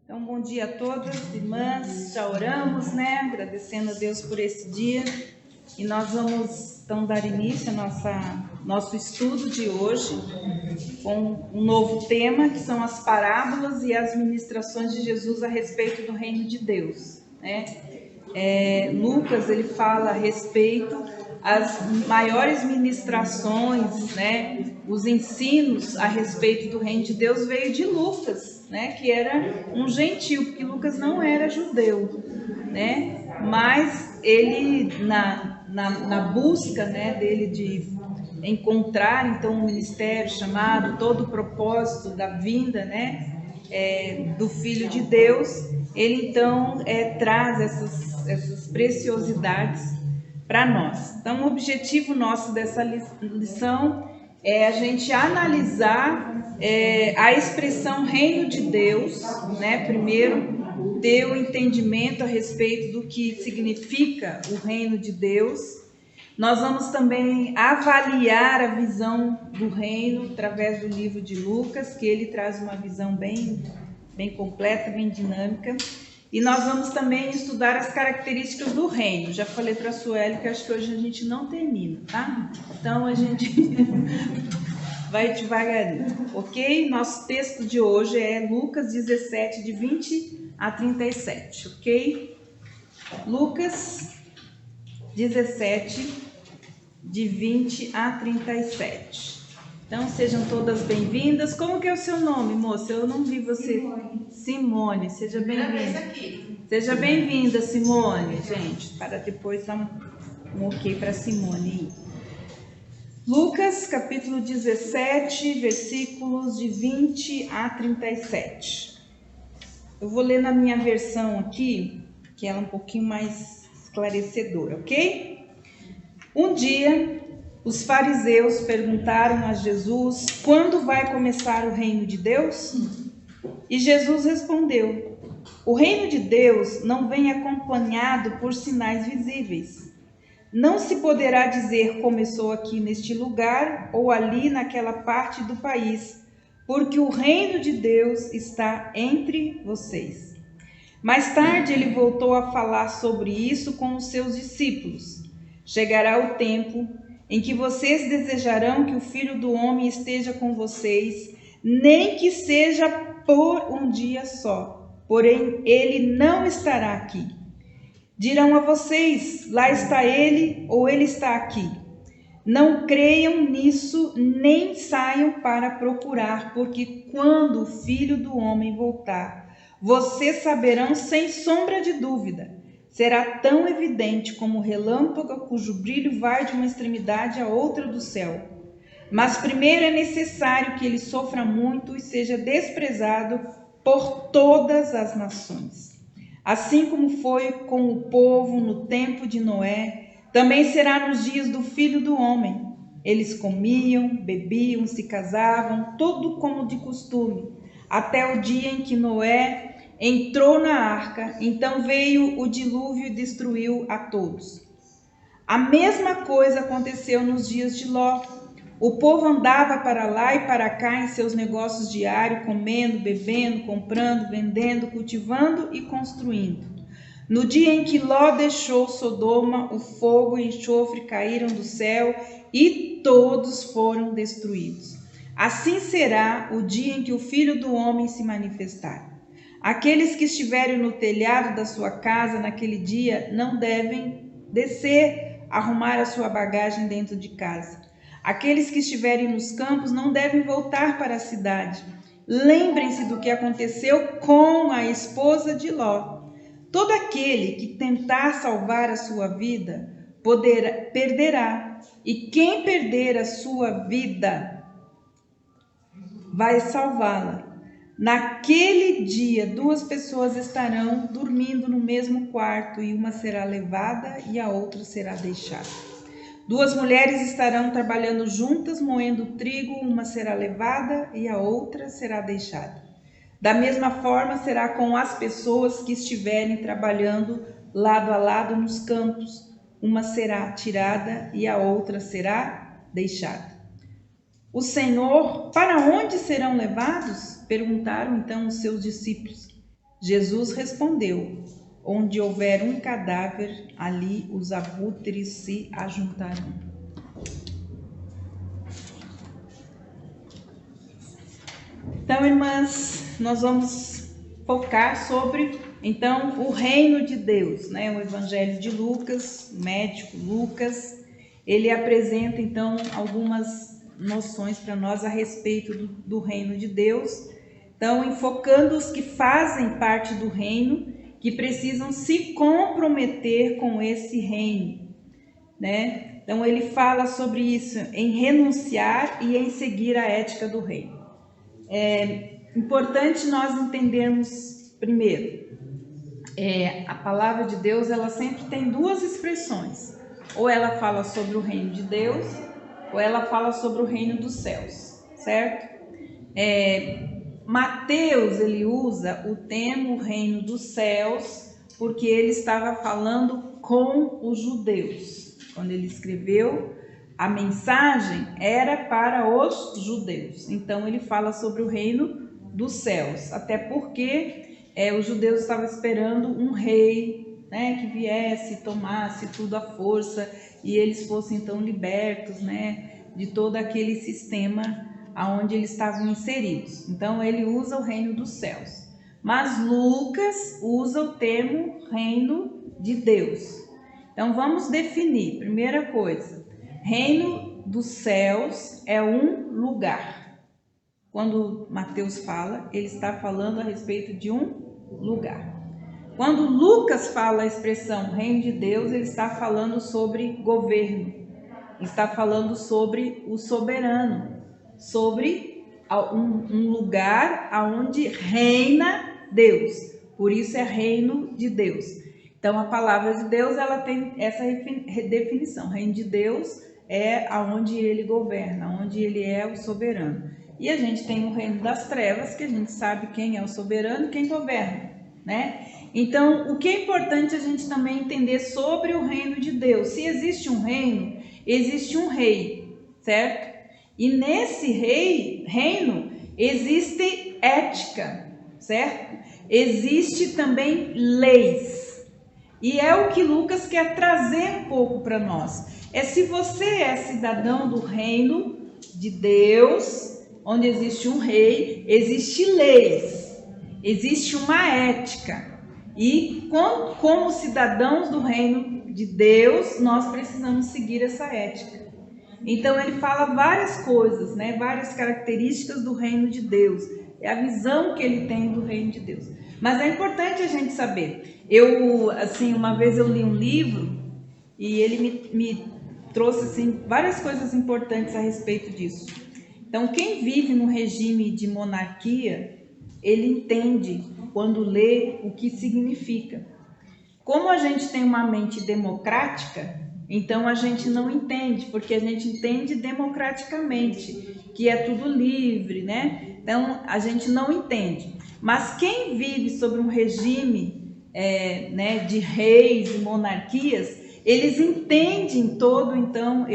Então, bom dia a todas, irmãs. Já oramos, né? Agradecendo a Deus por esse dia. E nós vamos, então, dar início ao nosso estudo de hoje com um novo tema, que são as parábolas e as ministrações de Jesus a respeito do reino de Deus, né? Lucas, ele fala a respeito as maiores ministrações, né? Os ensinos a respeito do reino de Deus veio de Lucas, né? Que era um gentio, porque Lucas não era judeu, né? Mas ele, na busca, né, dele de encontrar, então, um ministério chamado, todo o propósito da vinda, né? Do Filho de Deus, ele então traz essas preciosidades para nós. Então, o objetivo nosso dessa lição é a gente analisar a expressão reino de Deus, né? Primeiro, ter o entendimento a respeito do que significa o reino de Deus. Nós vamos também avaliar a visão do reino através do livro de Lucas, que ele traz uma visão bem completa, bem dinâmica. E nós vamos também estudar as características do reino. Já falei para a Sueli que acho que hoje a gente não termina, tá? Então a gente vai devagarinho, ok? Nosso texto de hoje é Lucas 17, de 20 a 37, ok? Lucas 17, de 20 a 37. Então, sejam todas bem-vindas. Como que é o seu nome, moça? Eu não vi você. Simone, seja bem-vinda. Seja bem-vinda, Simone. Gente, para depois dar um ok para Simone. Lucas, capítulo 17, versículos de 20 a 37. Eu vou ler na minha versão aqui, que ela é um pouquinho mais esclarecedora, ok? Um dia, os fariseus perguntaram a Jesus: quando vai começar o reino de Deus? E Jesus respondeu: o reino de Deus não vem acompanhado por sinais visíveis. Não se poderá dizer começou aqui neste lugar ou ali naquela parte do país, porque o reino de Deus está entre vocês. Mais tarde ele voltou a falar sobre isso com os seus discípulos. Chegará o tempo em que vocês desejarão que o Filho do Homem esteja com vocês, nem que seja por um dia só. Porém, ele não estará aqui. Dirão a vocês: lá está ele, ou ele está aqui. Não creiam nisso, nem saiam para procurar, porque quando o Filho do Homem voltar, vocês saberão sem sombra de dúvida. Será tão evidente como o relâmpago cujo brilho vai de uma extremidade à outra do céu. Mas primeiro é necessário que ele sofra muito e seja desprezado por todas as nações. Assim como foi com o povo no tempo de Noé, também será nos dias do Filho do Homem. Eles comiam, bebiam, se casavam, tudo como de costume, até o dia em que Noé entrou na arca. Então veio o dilúvio e destruiu a todos. A mesma coisa aconteceu nos dias de Ló. O povo andava para lá e para cá em seus negócios diários, comendo, bebendo, comprando, vendendo, cultivando e construindo. No dia em que Ló deixou Sodoma, o fogo e enxofre caíram do céu e todos foram destruídos. Assim será o dia em que o Filho do Homem se manifestar. Aqueles que estiverem no telhado da sua casa naquele dia não devem descer, arrumar a sua bagagem dentro de casa. Aqueles que estiverem nos campos não devem voltar para a cidade. Lembrem-se do que aconteceu com a esposa de Ló. Todo aquele que tentar salvar a sua vida perderá, e quem perder a sua vida vai salvá-la. Naquele dia, 2 pessoas estarão dormindo no mesmo quarto, e uma será levada e a outra será deixada. 2 mulheres estarão trabalhando juntas, moendo trigo, uma será levada e a outra será deixada. Da mesma forma será com as pessoas que estiverem trabalhando lado a lado nos campos, uma será tirada e a outra será deixada. O Senhor, para onde serão levados? Perguntaram então os seus discípulos. Jesus respondeu: onde houver um cadáver, ali os abutres se ajuntarão. Então, irmãs, nós vamos focar sobre, então, o reino de Deus, né? O Evangelho de Lucas, o médico Lucas, ele apresenta, então, algumas noções para nós a respeito do reino de Deus. Então, enfocando os que fazem parte do reino, que precisam se comprometer com esse reino, né? Então, ele fala sobre isso, em renunciar e em seguir a ética do reino. É importante nós entendermos, primeiro, a palavra de Deus, ela sempre tem duas expressões. Ou ela fala sobre o reino de Deus, ou ela fala sobre o reino dos céus, certo? Mateus, ele usa o termo reino dos céus, porque ele estava falando com os judeus. Quando ele escreveu, a mensagem era para os judeus. Então, ele fala sobre o reino dos céus, até porque os judeus estavam esperando um rei, né, que viesse, tomasse tudo à força e eles fossem então libertos, né, de todo aquele sistema aonde eles estavam inseridos. Então, ele usa o reino dos céus. Mas Lucas usa o termo reino de Deus. Então, vamos definir. Primeira coisa, reino dos céus é um lugar. Quando Mateus fala, ele está falando a respeito de um lugar. Quando Lucas fala a expressão reino de Deus, ele está falando sobre governo. Ele está falando sobre o soberano, sobre um lugar onde reina Deus. Por isso é reino de Deus. Então, a palavra de Deus, ela tem essa definição. Reino de Deus é aonde ele governa, onde ele é o soberano. E a gente tem o reino das trevas, que a gente sabe quem é o soberano e quem governa, né? Então, o que é importante a gente também entender sobre o reino de Deus? Se existe um reino, existe um rei, certo? E nesse reino existe ética, certo? Existe também leis. E é o que Lucas quer trazer um pouco para nós. Se você é cidadão do reino de Deus, onde existe um rei, existe leis, existe uma ética. E como cidadãos do reino de Deus, nós precisamos seguir essa ética. Então, ele fala várias coisas, né? Várias características do reino de Deus. É a visão que ele tem do reino de Deus. Mas é importante a gente saber. Uma vez eu li um livro e ele me trouxe, assim, várias coisas importantes a respeito disso. Então, quem vive no regime de monarquia, ele entende quando lê o que significa. Como a gente tem uma mente democrática, então a gente não entende, porque a gente entende democraticamente, que é tudo livre, né? Então a gente não entende. Mas quem vive sobre um regime de reis e monarquias, eles entendem todo, então,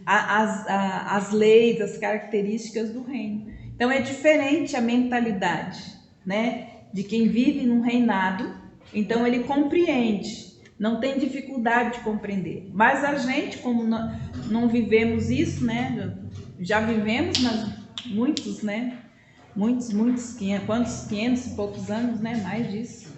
as leis, as características do reino. Então é diferente a mentalidade, né, de quem vive num reinado. Então ele compreende, não tem dificuldade de compreender. Mas a gente, como não vivemos isso, né, já vivemos, mas muitos, né, muitos, 500 e poucos anos, né, mais disso,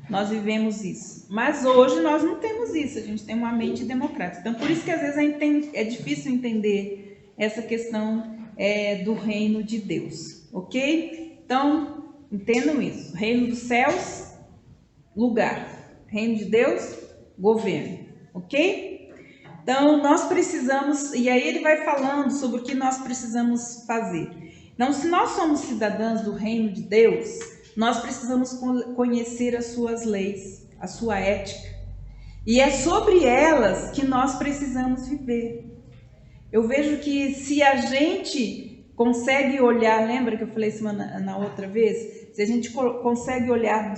nós vivemos isso. Mas hoje nós não temos isso, a gente tem uma mente democrática. Então por isso que às vezes é difícil entender essa questão do reino de Deus, ok? Então entendam isso, reino dos céus, lugar, reino de Deus, governo, ok? Então nós precisamos, e aí ele vai falando sobre o que nós precisamos fazer. Então, se nós somos cidadãos do reino de Deus, nós precisamos conhecer as suas leis, a sua ética, e é sobre elas que nós precisamos viver. Eu vejo que se a gente consegue olhar, lembra que eu falei na outra vez? Se a gente consegue olhar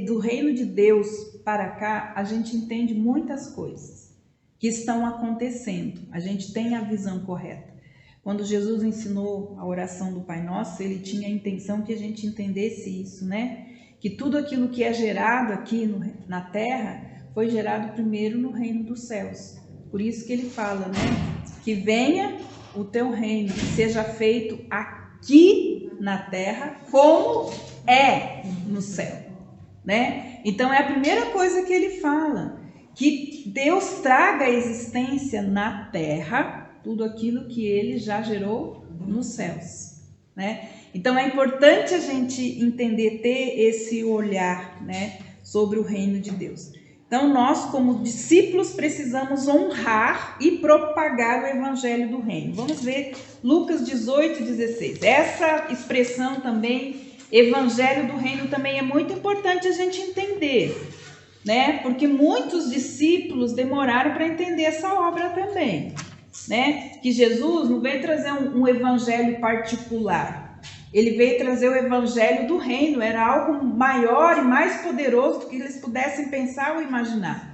do reino de Deus para cá, a gente entende muitas coisas que estão acontecendo. A gente tem a visão correta. Quando Jesus ensinou a oração do Pai Nosso, ele tinha a intenção que a gente entendesse isso, né? que tudo aquilo que é gerado aqui na terra foi gerado primeiro no reino dos céus. Por isso que ele fala, né? Que venha o teu reino, que seja feito aqui na terra como é no céu, né? Então é a primeira coisa que ele fala, que Deus traga à existência na terra tudo aquilo que ele já gerou nos céus, né? Então é importante a gente entender, ter esse olhar, né, sobre o reino de Deus. Então nós, como discípulos, precisamos honrar e propagar o evangelho do reino. Vamos ver Lucas 18:16. Essa expressão também, evangelho do reino, também é muito importante a gente entender, né? Porque muitos discípulos demoraram para entender essa obra também, né? Que Jesus não veio trazer um evangelho particular. Ele veio trazer o evangelho do reino, era algo maior e mais poderoso do que eles pudessem pensar ou imaginar.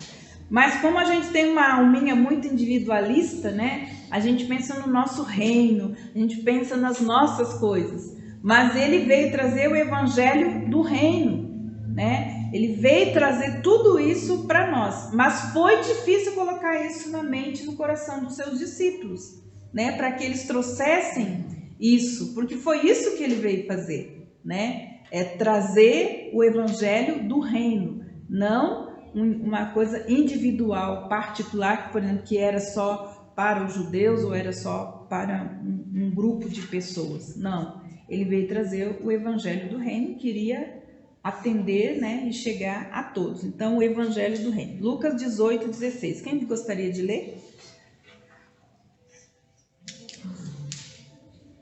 Mas como a gente tem uma alminha muito individualista, né? A gente pensa no nosso reino, a gente pensa nas nossas coisas. Mas ele veio trazer o evangelho do reino, né? Ele veio trazer tudo isso para nós. Mas foi difícil colocar isso na mente e no coração dos seus discípulos, né? Para que eles trouxessem isso, porque foi isso que ele veio fazer, né? É trazer o evangelho do reino, não uma coisa individual, particular, por exemplo, que era só para os judeus ou era só para um grupo de pessoas. Não, ele veio trazer o evangelho do reino, queria atender, né, e chegar a todos. Então, o evangelho do reino. Lucas 18:16. Quem gostaria de ler?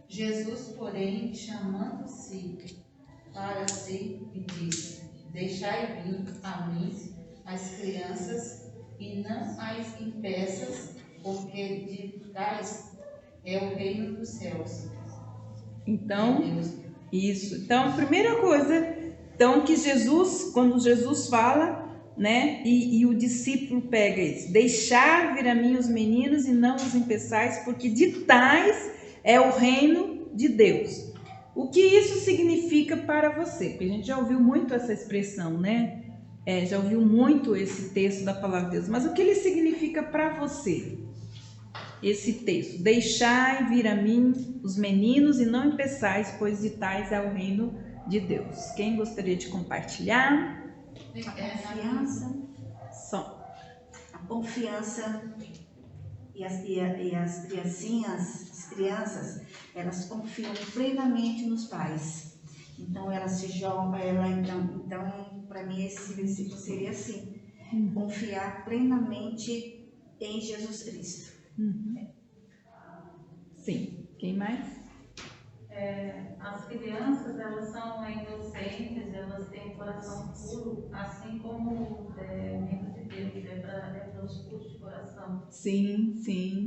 Jesus, porém, chamando-se para si, disse: deixai vir a mim as crianças e não as impeças, porque de tais é o reino dos céus. Então, isso. Então, a primeira coisa, então, que Jesus, quando Jesus fala, né, e o discípulo pega isso: deixar vir a mim os meninos e não os impeçais, porque de tais é o reino de Deus. O que isso significa para você? Porque a gente já ouviu muito essa expressão, né? Já ouviu muito esse texto da palavra de Deus. Mas o que ele significa para você? Esse texto: deixai vir a mim os meninos e não impeçais, pois de tais é o reino de Deus. Quem gostaria de compartilhar? A confiança e as crianças, elas confiam plenamente nos pais. Então elas se jogam, então para mim esse versículo seria assim: confiar plenamente em Jesus Cristo. Sim. Quem mais? As crianças, elas são inocentes, elas têm um coração puro, assim como o reino de Deus é para os puros de coração. Sim.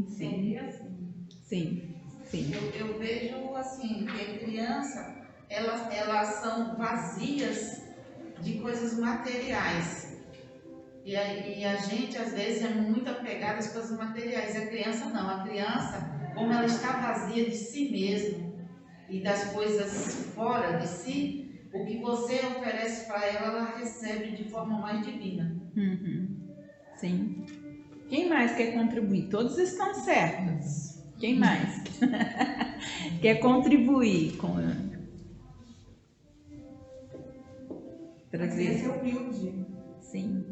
Sempre assim. Sim. Eu vejo assim, que criança, elas são vazias de coisas materiais. E a gente, às vezes, é muito apegada às coisas materiais. A criança não. A criança, como ela está vazia de si mesma e das coisas fora de si, o que você oferece para ela, ela recebe de forma mais divina. Sim. Quem mais quer contribuir? Todos estão certos. Quem mais quer contribuir com trazer? Ser humilde. Sim.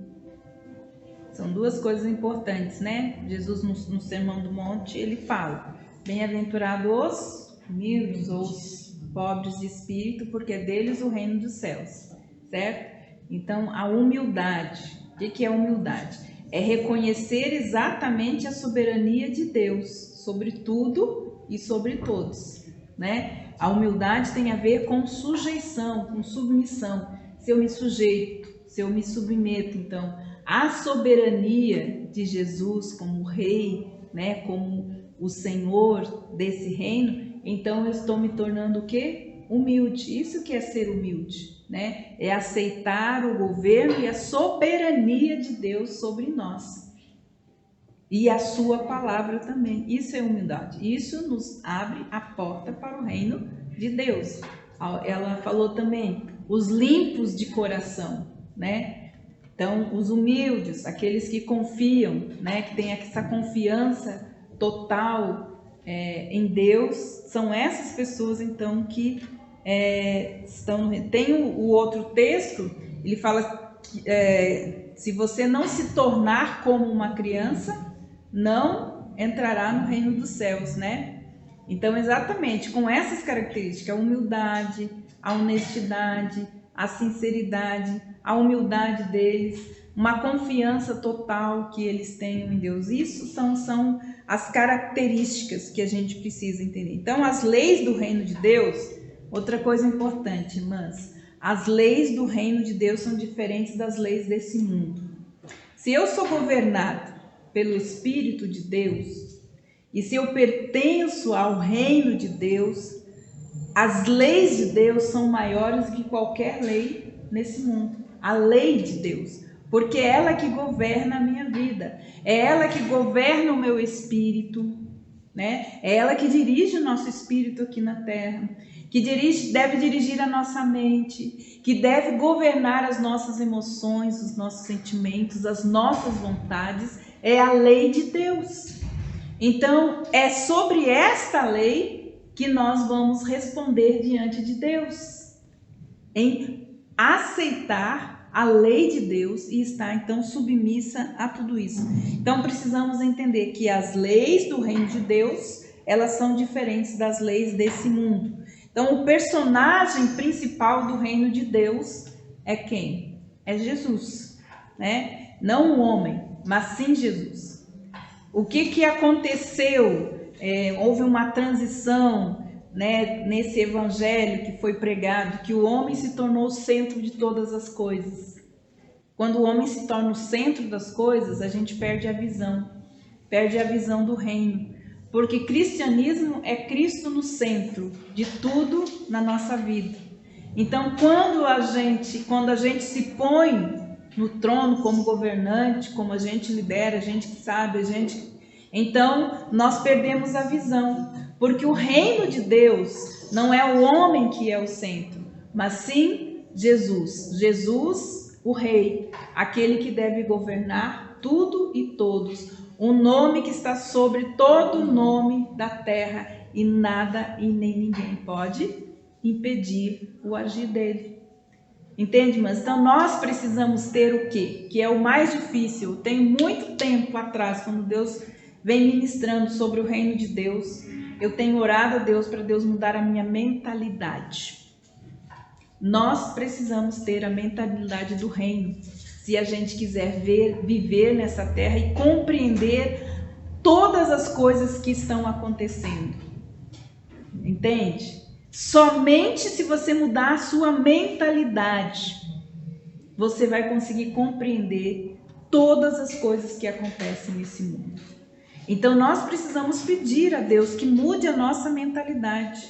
São duas coisas importantes, né? Jesus no Sermão do Monte, ele fala: bem-aventurados os humildes ou os pobres de espírito, porque é deles o reino dos céus, certo? Então, a humildade. O que é humildade? É reconhecer exatamente a soberania de Deus sobre tudo e sobre todos, né? A humildade tem a ver com sujeição, com submissão. Se eu me sujeito, se eu me submeto, então, à soberania de Jesus como rei, né? Como o Senhor desse reino, então eu estou me tornando o quê? Humilde. Isso que é ser humilde, né? É aceitar o governo e a soberania de Deus sobre nós. E a sua palavra também. Isso é humildade. Isso nos abre a porta para o reino de Deus. Ela falou também os limpos de coração, né? Então, os humildes, aqueles que confiam, né? Que têm essa confiança total em Deus, são essas pessoas, então, que estão... Tem o outro texto, ele fala que se você não se tornar como uma criança, não entrará no reino dos céus, né? Então, exatamente com essas características, a humildade, a honestidade, a sinceridade, a humildade deles, uma confiança total que eles têm em Deus. Isso são as características que a gente precisa entender. Então, as leis do reino de Deus, outra coisa importante, irmãs, as leis do reino de Deus são diferentes das leis desse mundo. Se eu sou governado pelo Espírito de Deus, e se eu pertenço ao reino de Deus, as leis de Deus são maiores do que qualquer lei nesse mundo. A lei de Deus, porque é ela que governa a minha vida, é ela que governa o meu espírito, né? É ela que dirige o nosso espírito aqui na terra, que deve dirigir a nossa mente, que deve governar as nossas emoções, os nossos sentimentos, as nossas vontades. É a lei de Deus. Então, é sobre esta lei que nós vamos responder diante de Deus, em aceitar a lei de Deus e estar, então, submissa a tudo isso. Então, precisamos entender que as leis do reino de Deus, elas são diferentes das leis desse mundo. Então, o personagem principal do reino de Deus é quem? É Jesus, né? Não o homem, mas sim Jesus. O que aconteceu? Houve uma transição, né, nesse evangelho que foi pregado, que o homem se tornou o centro de todas as coisas. Quando o homem se torna o centro das coisas, a gente perde a visão do reino. Porque cristianismo é Cristo no centro de tudo na nossa vida. Então, quando a gente se põe no trono como governante, como a gente lidera, a gente que sabe, então nós perdemos a visão, porque o reino de Deus não é o homem que é o centro, mas sim Jesus, o rei, aquele que deve governar tudo e todos, um nome que está sobre todo o nome da terra, e nada e nem ninguém pode impedir o agir dele. Entende, mas então nós precisamos ter o quê? Que é o mais difícil. Eu tenho muito tempo atrás, quando Deus vem ministrando sobre o reino de Deus, eu tenho orado a Deus para Deus mudar a minha mentalidade. Nós precisamos ter a mentalidade do reino, se a gente quiser viver nessa terra e compreender todas as coisas que estão acontecendo. Entende? Somente se você mudar a sua mentalidade, você vai conseguir compreender todas as coisas que acontecem nesse mundo. Então, nós precisamos pedir a Deus que mude a nossa mentalidade,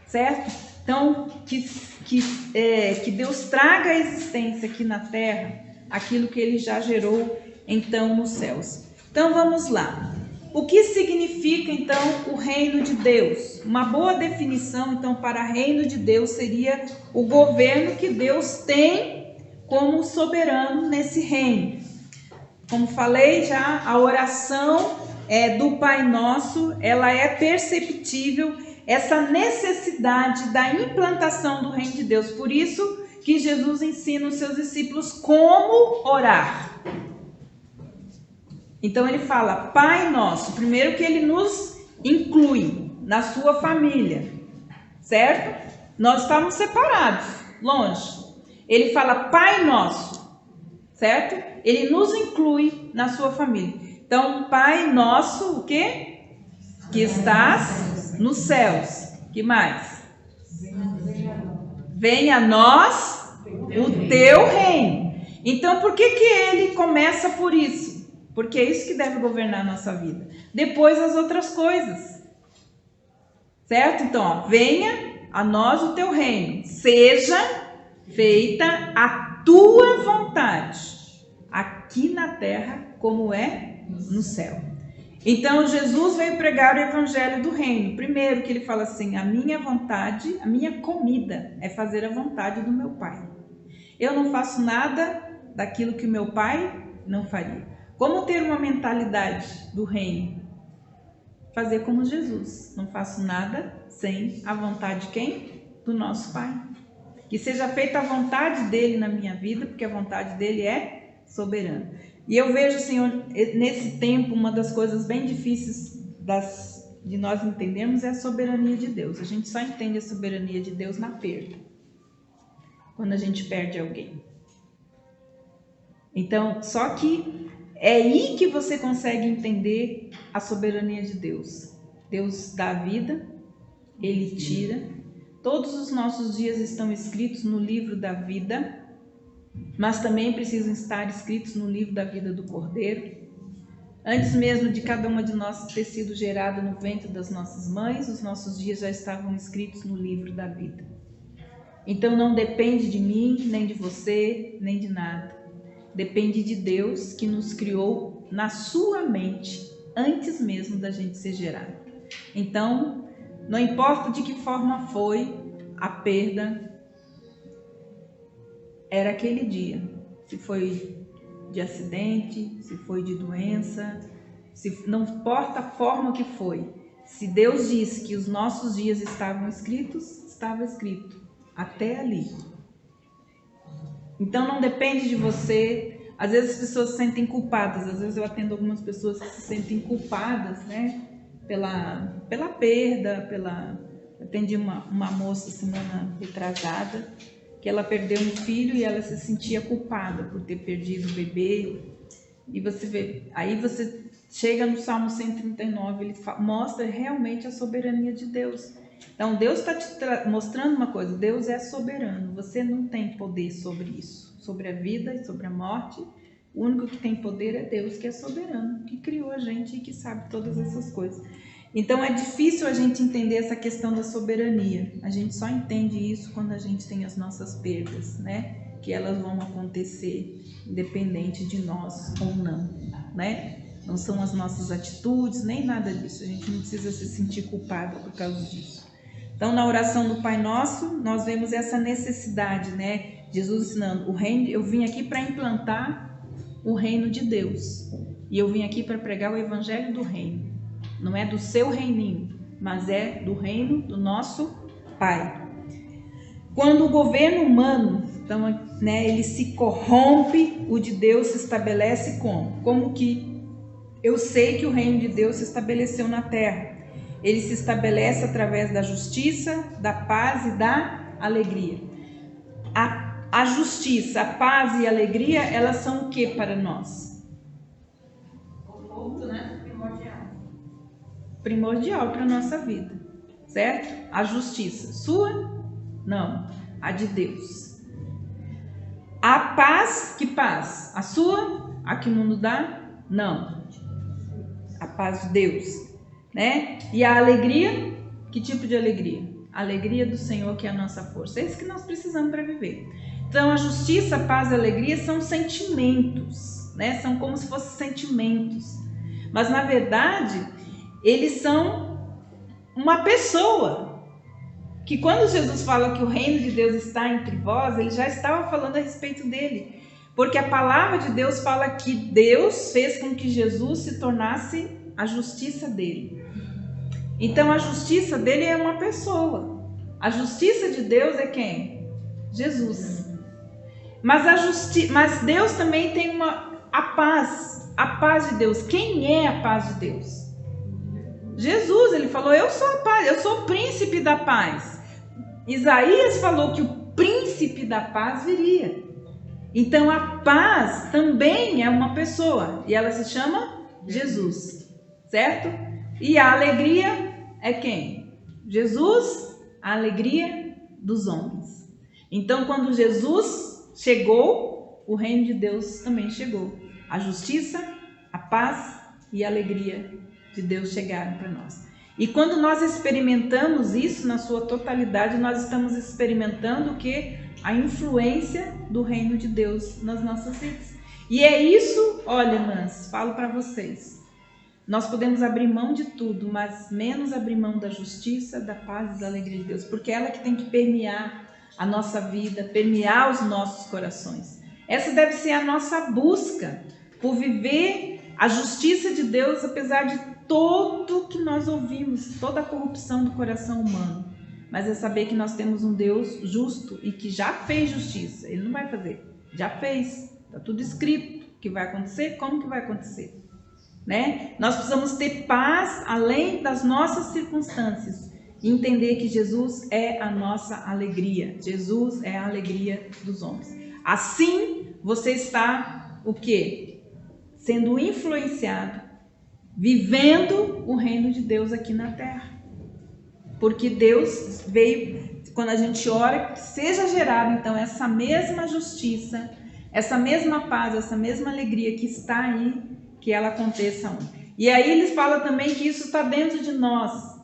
certo? Então, que Deus traga à existência aqui na terra aquilo que Ele já gerou, então, nos céus. Então, vamos lá. O que significa, então, o reino de Deus? Uma boa definição, então, para reino de Deus seria o governo que Deus tem como soberano nesse reino. Como falei já, a oração do Pai Nosso, ela é perceptível, essa necessidade da implantação do reino de Deus. Por isso que Jesus ensina os seus discípulos como orar. Então ele fala, Pai Nosso, primeiro que ele nos inclui na sua família, certo? Nós estamos separados, longe. Ele fala Pai Nosso, certo? Ele nos inclui na sua família. Então, Pai Nosso, o quê? Que estás nos céus. Que mais? Venha a nós o teu reino. Então, por que ele começa por isso? Porque é isso que deve governar a nossa vida. Depois as outras coisas. Certo? Então, ó, venha a nós o teu reino. Seja feita a tua vontade, aqui na terra como é no céu. Então Jesus veio pregar o evangelho do reino. Primeiro que ele fala assim: a minha vontade, a minha comida é fazer a vontade do meu Pai. Eu não faço nada daquilo que o meu Pai não faria. Como ter uma mentalidade do reino? Fazer como Jesus. Não faço nada sem a vontade de quem? Do nosso Pai. Que seja feita a vontade dele na minha vida, porque a vontade dele é soberana. E eu vejo, Senhor, nesse tempo, uma das coisas bem difíceis de nós entendermos é a soberania de Deus. A gente só entende a soberania de Deus na perda, quando a gente perde alguém. Então, só que é aí que você consegue entender a soberania de Deus. Deus dá a vida, Ele tira. Todos os nossos dias estão escritos no livro da vida, mas também precisam estar escritos no livro da vida do Cordeiro. Antes mesmo de cada uma de nós ter sido gerada no ventre das nossas mães, os nossos dias já estavam escritos no livro da vida. Então não depende de mim, nem de você, nem de nada. Depende de Deus, que nos criou na sua mente, antes mesmo da gente ser gerado. Então, não importa de que forma foi a perda, era aquele dia. Se foi de acidente, se foi de doença, não importa a forma que foi. Se Deus disse que os nossos dias estavam escritos, estava escrito até ali. Então não depende de você. Às vezes as pessoas se sentem culpadas. Às vezes eu atendo algumas pessoas que se sentem culpadas, né? Pela perda, atendi uma moça semana retrasada, que ela perdeu um filho e ela se sentia culpada por ter perdido o bebê. E você vê, aí você chega no Salmo 139, ele mostra realmente a soberania de Deus. Então Deus está te mostrando uma coisa: Deus é soberano, você não tem poder sobre isso, sobre a vida e sobre a morte. O único que tem poder é Deus, que é soberano, que criou a gente e que sabe todas essas coisas. Então é difícil a gente entender essa questão da soberania. A gente só entende isso quando a gente tem as nossas perdas, né? Que elas vão acontecer independente de nós ou não, né? Não são as nossas atitudes, nem nada disso. A gente não precisa se sentir culpado por causa disso. Então, na oração do Pai Nosso, nós vemos essa necessidade, né? Jesus ensinando o reino. Eu vim aqui para implantar o reino de Deus. E eu vim aqui para pregar o evangelho do reino. Não é do seu reininho, mas é do reino do nosso Pai. Quando o governo humano, então, né, ele se corrompe, o de Deus se estabelece como? Como que eu sei que o reino de Deus se estabeleceu na terra? Ele se estabelece através da justiça, da paz e da alegria. A justiça, a paz e a alegria, elas são o que para nós? Conforto, né? Primordial para a nossa vida, certo? A justiça, sua? Não, a de Deus. A paz, que paz? A sua? A que o mundo dá? Não. A paz de Deus, né? E a alegria? Que tipo de alegria? A alegria do Senhor, que é a nossa força. É isso que nós precisamos para viver. Então, a justiça, a paz e a alegria são sentimentos, né? São como se fossem sentimentos. Mas, na verdade, eles são uma pessoa. Que quando Jesus fala que o reino de Deus está entre vós, ele já estava falando a respeito dele. Porque a palavra de Deus fala que Deus fez com que Jesus se tornasse a justiça dele. Então a justiça dele é uma pessoa. A justiça de Deus é quem? Jesus. Mas Deus também tem a paz de Deus. Quem é a paz de Deus? Jesus, ele falou: eu sou a paz, eu sou o príncipe da paz. Isaías falou que o príncipe da paz viria. Então a paz também é uma pessoa e ela se chama Jesus, certo? E a alegria é quem? Jesus, a alegria dos homens. Então quando Jesus chegou, o reino de Deus também chegou. A justiça, a paz e a alegria de Deus chegaram para nós. E quando nós experimentamos isso na sua totalidade, nós estamos experimentando o que? A influência do reino de Deus nas nossas vidas. E é isso, olha, irmãs, falo para vocês. Nós podemos abrir mão de tudo, mas menos abrir mão da justiça, da paz e da alegria de Deus, porque é ela que tem que permear a nossa vida, permear os nossos corações. Essa deve ser a nossa busca por viver a justiça de Deus, apesar de tudo que nós ouvimos, toda a corrupção do coração humano. Mas é saber que nós temos um Deus justo e que já fez justiça. Ele não vai fazer, já fez. Está tudo escrito. O que vai acontecer, como que vai acontecer. Né? Nós precisamos ter paz além das nossas circunstâncias e entender que Jesus é a nossa alegria. Jesus é a alegria dos homens. Assim, você está o quê? Sendo influenciado, vivendo o reino de Deus aqui na terra. Porque Deus veio, quando a gente ora, que seja gerado então essa mesma justiça, essa mesma paz, essa mesma alegria que está aí, que ela aconteça onde. E aí eles falam também que isso está dentro de nós.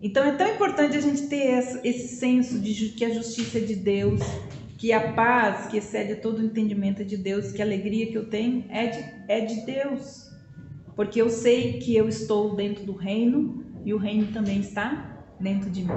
Então é tão importante a gente ter esse senso de que a justiça é de Deus, que a paz que excede todo o entendimento é de Deus, que a alegria que eu tenho é de Deus. Porque eu sei que eu estou dentro do reino e o reino também está dentro de mim.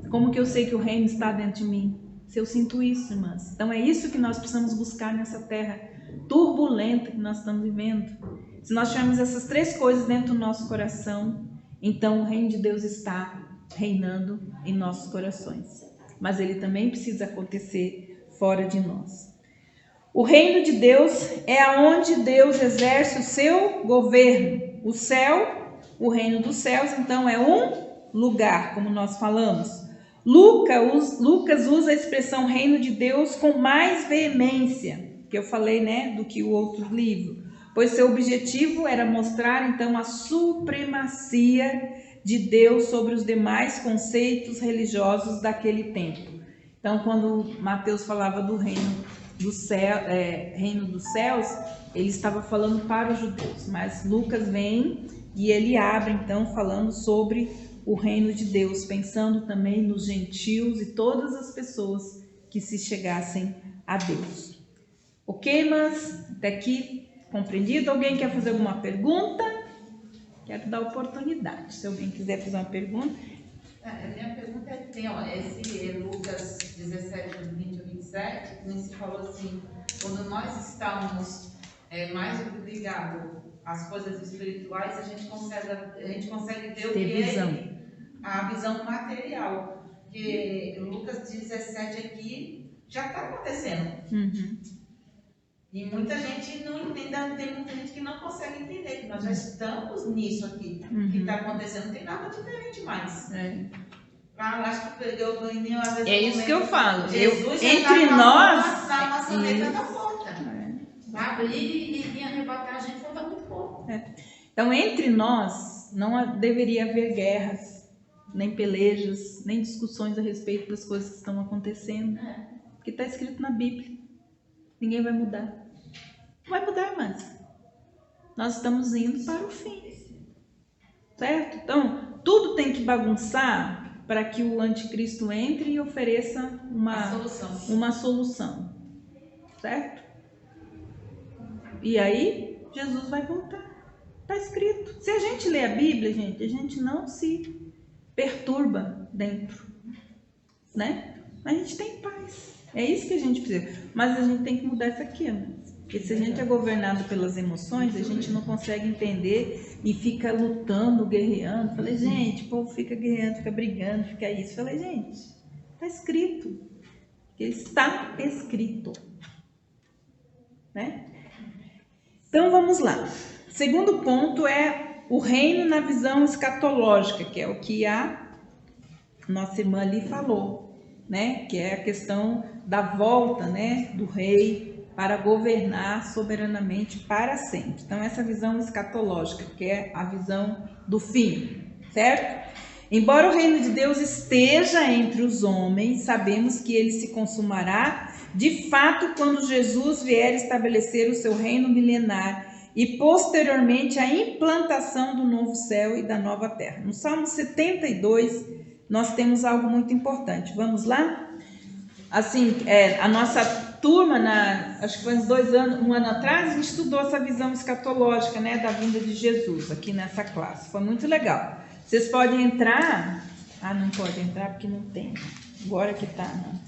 Como que eu sei que o reino está dentro de mim? Se eu sinto isso, irmãs. Então é isso que nós precisamos buscar nessa terra turbulenta que nós estamos vivendo. Se nós tivermos essas três coisas dentro do nosso coração, então o reino de Deus está reinando em nossos corações. Mas ele também precisa acontecer fora de nós. O reino de Deus é aonde Deus exerce o seu governo. O céu, o reino dos céus, então é um lugar, como nós falamos. Lucas usa a expressão reino de Deus com mais veemência, que eu falei, né, do que o outro livro, pois seu objetivo era mostrar então a supremacia de Deus sobre os demais conceitos religiosos daquele tempo. Então, quando Mateus falava do reino dos céus, ele estava falando para os judeus, mas Lucas vem e ele abre então falando sobre o reino de Deus, pensando também nos gentios e todas as pessoas que se chegassem a Deus. Ok, mas até aqui compreendido? Alguém quer fazer alguma pergunta? Quero dar oportunidade. Se alguém quiser fazer uma pergunta. A minha pergunta é assim, ó, esse Lucas 17, 20 a 27, como se falou assim, quando nós estamos mais ligados às coisas espirituais, a gente consegue ter o que a visão material. Porque Lucas 17 aqui já está acontecendo. Uhum. E muita gente não entende, tem muita gente que não consegue entender que nós já estamos nisso aqui, que está acontecendo, não tem nada diferente mais. Acho que eu às vezes. É isso que eu falo. Jesus entre nós. A nossa letra da porta. Abrir e arrebatar a gente falta muito pouco. Então, entre nós, não deveria haver guerras, nem pelejas, nem discussões a respeito das coisas que estão acontecendo. Porque está escrito na Bíblia. Ninguém vai mudar. Não vai mudar, mas nós estamos indo para o fim. Certo? Então, tudo tem que bagunçar para que o anticristo entre e ofereça uma solução. Certo? E aí, Jesus vai voltar. Está escrito. Se a gente lê a Bíblia, gente, a gente não se perturba dentro. Né? Mas a gente tem paz. É isso que a gente precisa. Mas a gente tem que mudar isso aqui, né? Porque se a gente é governado pelas emoções, a gente não consegue entender e fica lutando, guerreando. Falei, gente, o povo fica guerreando, fica brigando, fica isso. Falei, gente, está escrito. Está escrito. Né? Então vamos lá. Segundo ponto é o reino na visão escatológica, que é o que a nossa irmã ali falou, né? Que é a questão da volta, né, do rei para governar soberanamente para sempre. Então essa visão escatológica, que é a visão do fim, certo? Embora o reino de Deus esteja entre os homens, sabemos que ele se consumará de fato quando Jesus vier estabelecer o seu reino milenar e posteriormente a implantação do novo céu e da nova terra. No Salmo 72 nós temos algo muito importante. Vamos lá? Assim, a nossa turma, acho que foi uns 2 anos, 1 ano atrás, a gente estudou essa visão escatológica, né, da vinda de Jesus aqui nessa classe. Foi muito legal. Vocês podem entrar. Ah, não pode entrar porque não tem. Agora que tá, né?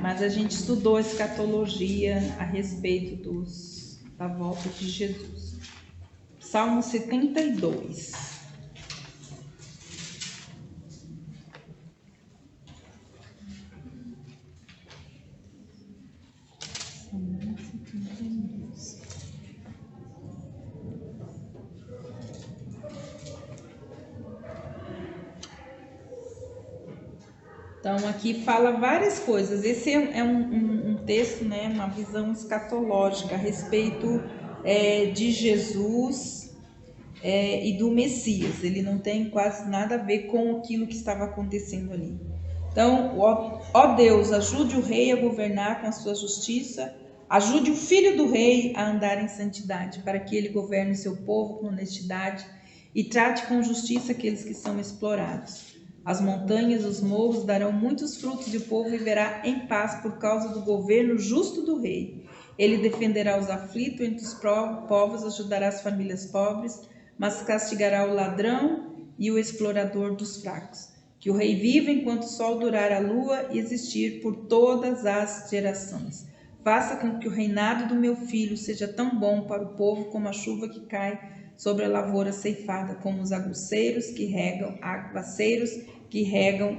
Mas a gente estudou escatologia a respeito da volta de Jesus. Salmo 72. Então, aqui fala várias coisas. Esse é um texto, né, uma visão escatológica a respeito de Jesus e do Messias. Ele não tem quase nada a ver com aquilo que estava acontecendo ali. Então, ó Deus, ajude o rei a governar com a sua justiça, ajude o filho do rei a andar em santidade, para que ele governe seu povo com honestidade e trate com justiça aqueles que são explorados. As montanhas e os morros darão muitos frutos e o povo viverá em paz por causa do governo justo do rei. Ele defenderá os aflitos entre os povos, ajudará as famílias pobres, mas castigará o ladrão e o explorador dos fracos. Que o rei viva enquanto o sol durar a lua e existir por todas as gerações. Faça com que o reinado do meu filho seja tão bom para o povo como a chuva que cai sobre a lavoura ceifada, como os aguaceiros que regam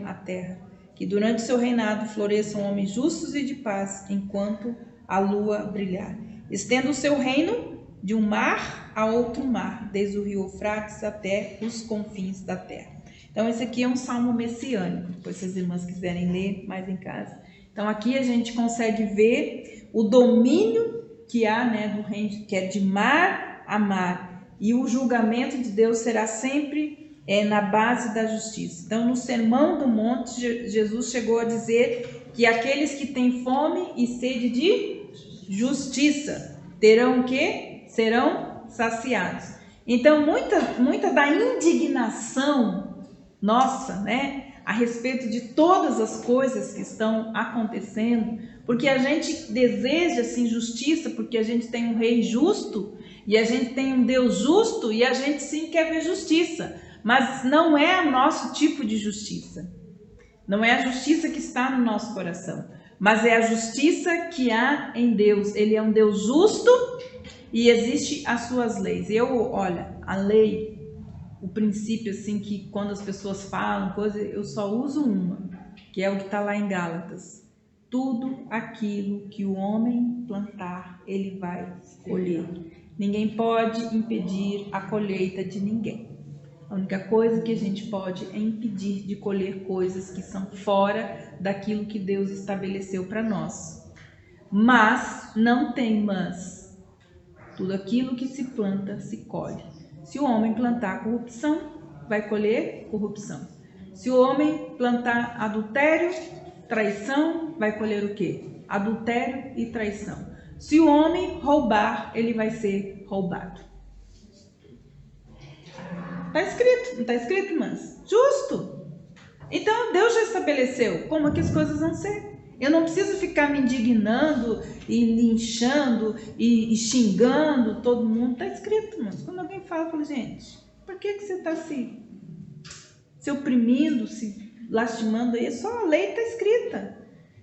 a terra. Que durante seu reinado floresçam homens justos e de paz, enquanto a lua brilhar. Estenda o seu reino de um mar a outro mar, desde o rio Eufrates até os confins da terra. Então, esse aqui é um salmo messiânico, depois se as irmãs quiserem ler mais em casa. Então, aqui a gente consegue ver o domínio que há, né, do reino, que é de mar a mar. E o julgamento de Deus será sempre na base da justiça. Então, no Sermão do Monte, Jesus chegou a dizer que aqueles que têm fome e sede de justiça terão o quê? Serão saciados. Então, muita da indignação nossa, né, a respeito de todas as coisas que estão acontecendo, porque a gente deseja assim justiça, porque a gente tem um rei justo e a gente tem um Deus justo e a gente sim quer ver justiça, mas não é o nosso tipo de justiça. Não é a justiça que está no nosso coração, mas é a justiça que há em Deus. Ele é um Deus justo e existe as suas leis. Olha, a lei, o princípio assim que quando as pessoas falam coisa, eu só uso uma, que é o que está lá em Gálatas. Tudo aquilo que o homem plantar, ele vai colher. Ninguém pode impedir a colheita de ninguém. A única coisa que a gente pode é impedir de colher coisas que são fora daquilo que Deus estabeleceu para nós. Mas, não tem mas. Tudo aquilo que se planta, se colhe. Se o homem plantar corrupção, vai colher corrupção. Se o homem plantar adultério, traição, vai colher o quê? Adultério e traição. Se o homem roubar, ele vai ser roubado. Está escrito, não está escrito, mas justo. Então Deus já estabeleceu como é que as coisas vão ser. Eu não preciso ficar me indignando e linchando e xingando todo mundo. Está escrito, mas quando alguém fala, eu falo, gente, por que você está se oprimindo, se lastimando aí? Só a lei está escrita.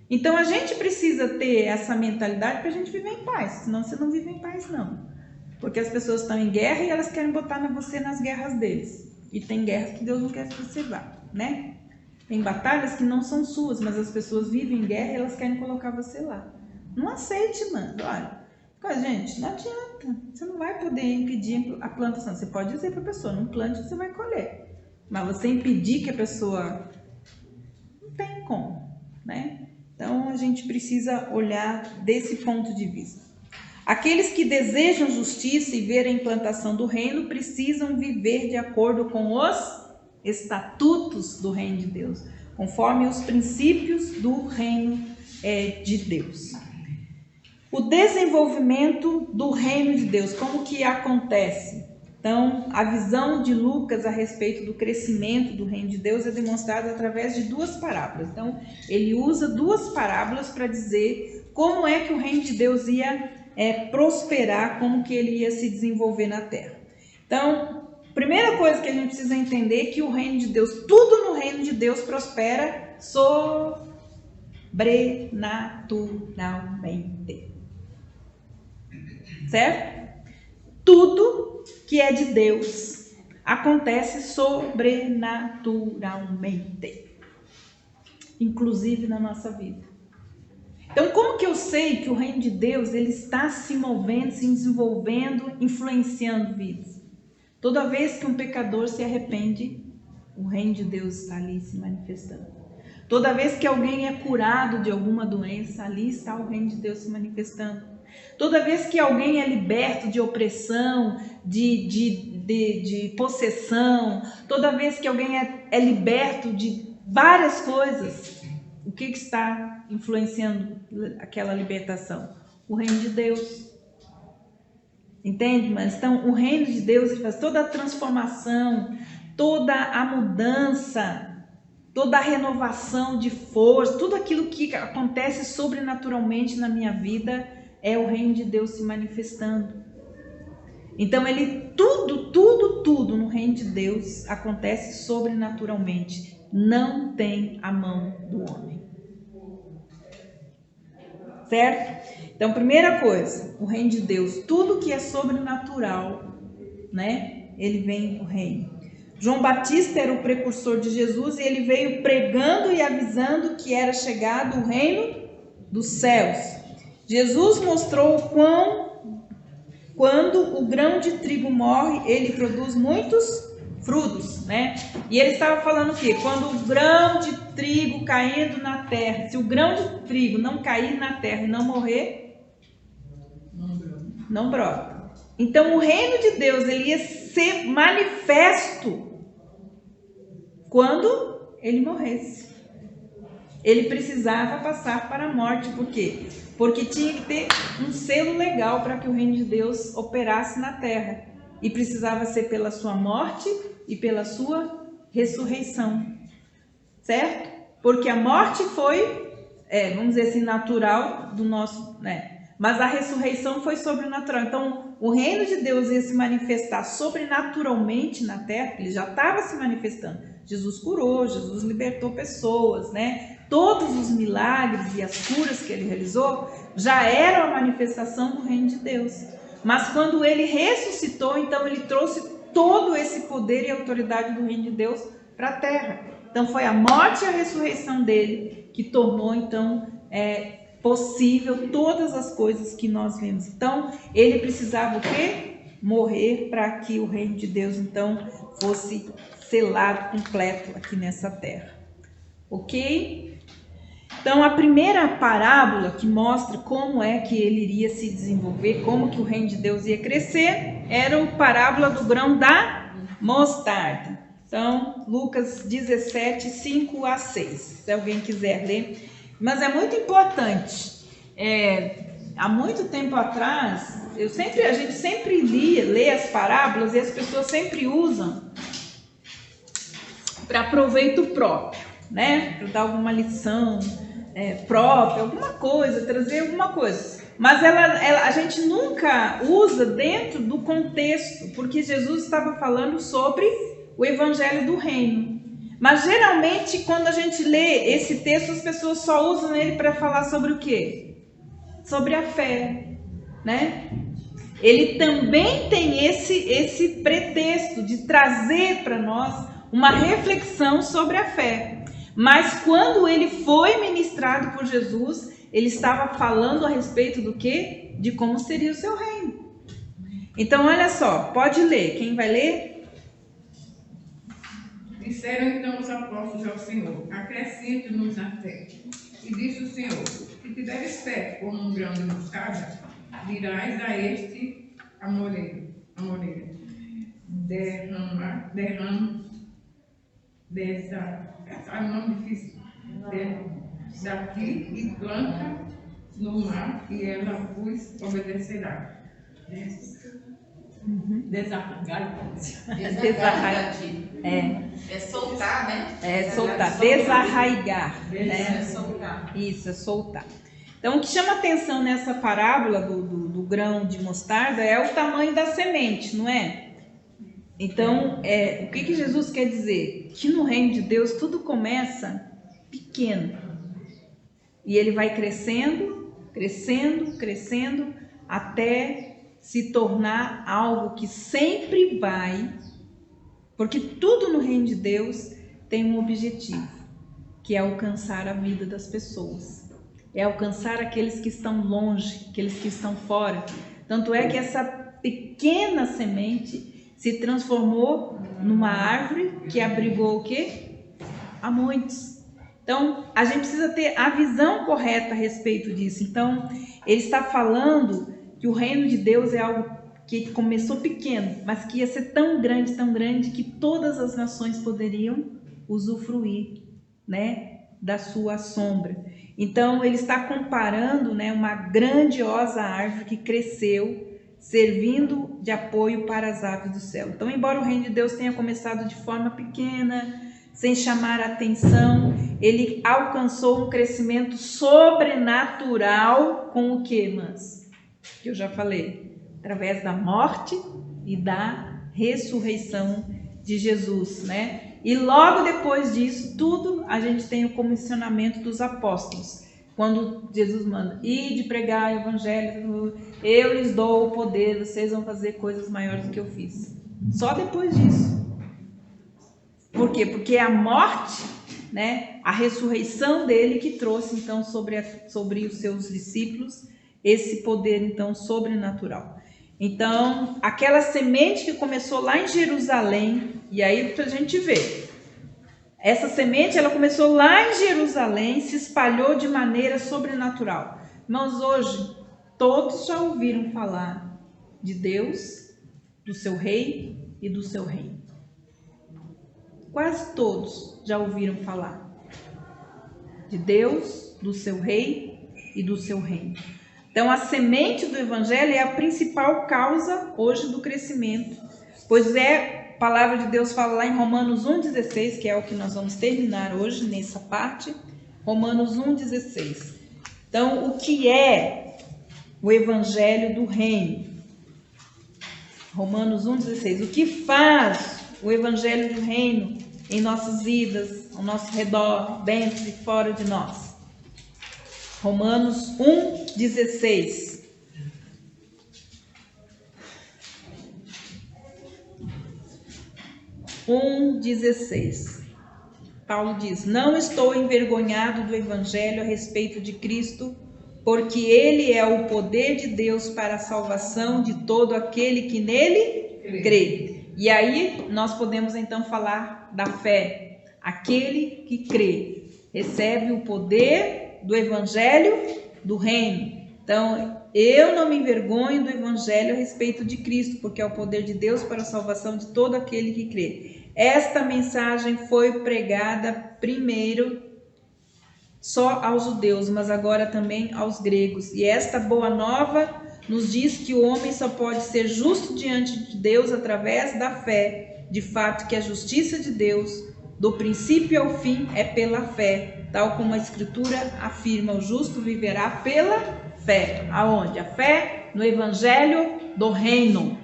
Então a gente precisa ter essa mentalidade para a gente viver em paz, senão você não vive em paz não. Porque as pessoas estão em guerra e elas querem botar você nas guerras deles. E tem guerras que Deus não quer que você vá, né? Tem batalhas que não são suas, mas as pessoas vivem em guerra e elas querem colocar você lá. Não aceite, mano. Olha, gente, não adianta. Você não vai poder impedir a plantação. Você pode dizer para a pessoa, não plante, você vai colher. Mas você impedir que a pessoa... Não tem como, né? Então, a gente precisa olhar desse ponto de vista. Aqueles que desejam justiça e ver a implantação do reino precisam viver de acordo com os estatutos do reino de Deus, conforme os princípios do reino de Deus. O desenvolvimento do reino de Deus, como que acontece? Então, a visão de Lucas a respeito do crescimento do reino de Deus é demonstrada através de duas parábolas. Então, ele usa duas parábolas para dizer como é que o reino de Deus ia prosperar, como que ele ia se desenvolver na terra. Então, primeira coisa que a gente precisa entender é que o reino de Deus, tudo no reino de Deus prospera sobrenaturalmente. Certo? Tudo que é de Deus acontece sobrenaturalmente, inclusive na nossa vida. Então, como que eu sei que o reino de Deus ele está se movendo, se desenvolvendo, influenciando vidas? Toda vez que um pecador se arrepende, o reino de Deus está ali se manifestando. Toda vez que alguém é curado de alguma doença, ali está o reino de Deus se manifestando. Toda vez que alguém é liberto de opressão, de possessão, toda vez que alguém é liberto de várias coisas, o que está influenciando aquela libertação? O reino de Deus. Entende? Mas então o reino de Deus ele faz toda a transformação, toda a mudança, toda a renovação de força, tudo aquilo que acontece sobrenaturalmente na minha vida é o reino de Deus se manifestando. Então tudo no reino de Deus acontece sobrenaturalmente. Não tem a mão do homem. Certo? Então, primeira coisa, o reino de Deus, tudo que é sobrenatural, né? Ele vem do reino. João Batista era o precursor de Jesus e ele veio pregando e avisando que era chegado o reino dos céus. Jesus mostrou quando o grão de trigo morre, ele produz muitos frutos, né? E ele estava falando o quê? Quando o grão de trigo caindo na terra, se o grão de trigo não cair na terra e não morrer, não brota. Então o reino de Deus ele ia ser manifesto quando ele morresse. Ele precisava passar para a morte, por quê? Porque tinha que ter um selo legal para que o reino de Deus operasse na terra. E precisava ser pela sua morte e pela sua ressurreição. Certo? Porque a morte foi, vamos dizer assim, natural do nosso, né? Mas a ressurreição foi sobrenatural. Então, o reino de Deus ia se manifestar sobrenaturalmente na terra, ele já estava se manifestando. Jesus curou, Jesus libertou pessoas, né? Todos os milagres e as curas que ele realizou já eram a manifestação do reino de Deus. Mas quando ele ressuscitou, então ele trouxe todo esse poder e autoridade do reino de Deus para a terra. Então foi a morte e a ressurreição dele que tornou então possível todas as coisas que nós vemos. Então ele precisava o quê? Morrer para que o reino de Deus então fosse selado completo aqui nessa terra. Ok? Então a primeira parábola que mostra como é que ele iria se desenvolver, como que o reino de Deus ia crescer, era a parábola do grão da mostarda. Então Lucas 17, 5 a 6, se alguém quiser ler. Mas é muito importante, há muito tempo atrás, a gente sempre lê as parábolas e as pessoas sempre usam para proveito próprio, né? Para dar alguma lição própria, alguma coisa, trazer alguma coisa. Mas a gente nunca usa dentro do contexto, porque Jesus estava falando sobre o evangelho do reino. Mas geralmente quando a gente lê esse texto, as pessoas só usam ele para falar sobre o quê? Sobre a fé, né? Ele também tem esse pretexto de trazer para nós uma reflexão sobre a fé. Mas quando ele foi ministrado por Jesus, ele estava falando a respeito do quê? De como seria o seu reino. Então olha só, pode ler, quem vai ler? Disseram então os apóstolos ao Senhor: acrescente-nos a fé. E disse o Senhor: se tiveres fé como um grão de mostarda, dirás a este amoreiro, derrama dessa, é um nome difícil, daqui e planta no mar, e ela vos obedecerá. Desarraigar. É soltar, né? É soltar, desarraigar. É soltar. Isso, é soltar. Então, o que chama atenção nessa parábola do grão de mostarda é o tamanho da semente, não é? Então, o que Jesus quer dizer? Que no reino de Deus tudo começa pequeno. E ele vai crescendo, crescendo, crescendo, até se tornar algo que sempre vai, porque tudo no reino de Deus tem um objetivo, que é alcançar a vida das pessoas, é alcançar aqueles que estão longe, aqueles que estão fora. Tanto é que essa pequena semente se transformou numa árvore que abrigou o quê? A muitos. Então, a gente precisa ter a visão correta a respeito disso. Então, ele está falando que o reino de Deus é algo que começou pequeno, mas que ia ser tão grande, que todas as nações poderiam usufruir, né, da sua sombra. Então, ele está comparando, né, uma grandiosa árvore que cresceu, servindo de apoio para as aves do céu. Então, embora o reino de Deus tenha começado de forma pequena, sem chamar a atenção, ele alcançou um crescimento sobrenatural com o que, irmãs? Que eu já falei, através da morte e da ressurreição de Jesus, né? E logo depois disso, tudo a gente tem o comissionamento dos apóstolos. Quando Jesus manda, ide pregar o evangelho, eu lhes dou o poder, vocês vão fazer coisas maiores do que eu fiz. Só depois disso. Por quê? Porque a morte, né, a ressurreição dele que trouxe então sobre os seus discípulos esse poder então sobrenatural. Então, aquela semente que começou lá em Jerusalém, e aí a gente vê, essa semente ela começou lá em Jerusalém, se espalhou de maneira sobrenatural. Irmãos, hoje todos já ouviram falar de Deus, do seu rei e do seu reino. Quase todos já ouviram falar de Deus, do seu rei e do seu reino. Então, a semente do evangelho é a principal causa hoje do crescimento, pois a palavra de Deus fala lá em Romanos 1,16, que é o que nós vamos terminar hoje nessa parte, Romanos 1,16. Então, o que é o evangelho do reino? Romanos 1,16. O que faz o evangelho do reino em nossas vidas, ao nosso redor, dentro e fora de nós? Romanos 1,16. Paulo diz: não estou envergonhado do evangelho a respeito de Cristo, porque ele é o poder de Deus para a salvação de todo aquele que nele crê. E aí nós podemos então falar da fé. Aquele que crê recebe o poder do evangelho do reino. Então, eu não me envergonho do evangelho a respeito de Cristo, porque é o poder de Deus para a salvação de todo aquele que crê. Esta mensagem foi pregada primeiro só aos judeus, mas agora também aos gregos. E esta boa nova nos diz que o homem só pode ser justo diante de Deus através da fé. De fato, que a justiça de Deus, do princípio ao fim, é pela fé, tal como a Escritura afirma: o justo viverá pela fé. Aonde? A fé no Evangelho do Reino.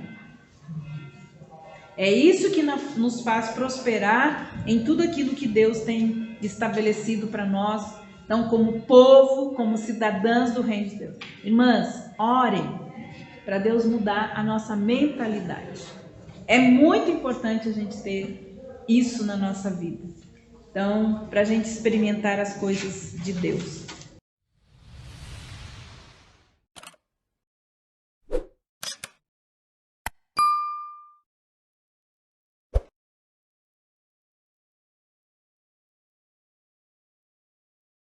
É isso que nos faz prosperar em tudo aquilo que Deus tem estabelecido para nós, então, como povo, como cidadãs do Reino de Deus. Irmãs, orem para Deus mudar a nossa mentalidade. É muito importante a gente ter isso na nossa vida. Então, para a gente experimentar as coisas de Deus.